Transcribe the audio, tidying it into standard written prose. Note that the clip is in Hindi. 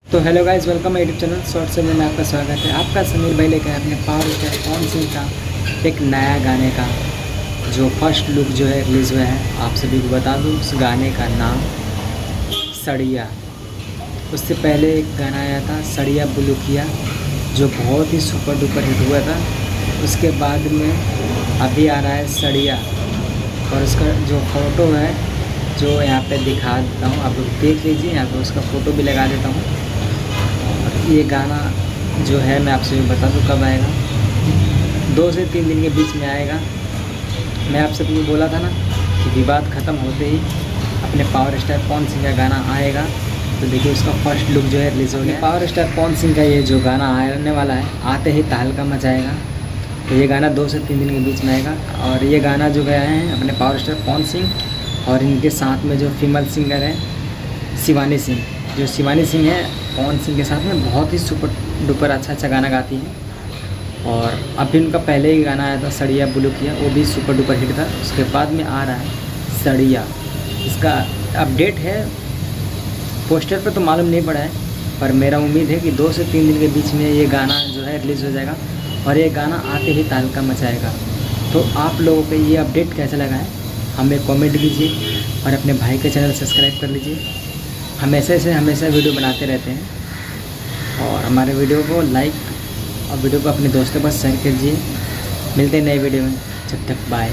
तो hello guys, welcome my YouTube channel short से में आपका स्वागत है। आपका समीर भाई लेकर अपने पावर स्टार पवन सिंह का एक नया गाने का जो फर्स्ट लुक जो है रिलीज़ हुआ है। आप सभी को बता दूं, उस गाने का नाम सड़िया। उससे पहले एक गाना आया था सड़िया बुलुकिया, जो बहुत ही सुपर डुपर हिट हुआ था। उसके बाद में अभी आ रहा है सड़िया, और उसका जो फ़ोटो है जो यहाँ पे दिखा देता हूँ, आप लोग देख लीजिए। यहाँ पे उसका फ़ोटो भी लगा देता हूँ। ये गाना जो है मैं आपसे बता दूँ कब आएगा, 2 से 3 दिन के बीच में आएगा। मैं आपसे भी बोला था ना कि विवाद ख़त्म होते ही अपने पावर स्टार पवन सिंह का गाना आएगा। तो देखिए, उसका फर्स्ट लुक जो है रिलीज़ हो गया। पावर स्टार पवन सिंह का ये जो गाना आने वाला है, आते ही तहलका मचाएगा। तो ये गाना 2 से 3 दिन के बीच में आएगा। और ये गाना जो गया है अपने पावर स्टार पवन सिंह, और इनके साथ में जो फीमेल सिंगर है शिवानी सिंह। जो शिवानी सिंह है पवन सिंह के साथ में बहुत ही सुपर डुपर अच्छा गाना गाती है। और अभी उनका पहले ही गाना आया था सड़िया बुलुकिया, वो भी सुपर डुपर हिट था। उसके बाद में आ रहा है सड़िया। इसका अपडेट है, पोस्टर पर तो मालूम नहीं पड़ा है, पर मेरा उम्मीद है कि 2 से 3 दिन के बीच में ये गाना जो है रिलीज़ हो जाएगा। और ये गाना आते ही तहलका मचाएगा। तो आप लोगों को ये अपडेट कैसा लगा है हमें कमेंट कीजिए, और अपने भाई के चैनल सब्सक्राइब कर लीजिए। हमेशा वीडियो बनाते रहते हैं। और हमारे वीडियो को लाइक और वीडियो को अपने दोस्तों पर शेयर कीजिए। मिलते हैं नए वीडियो में, जब तक बाय।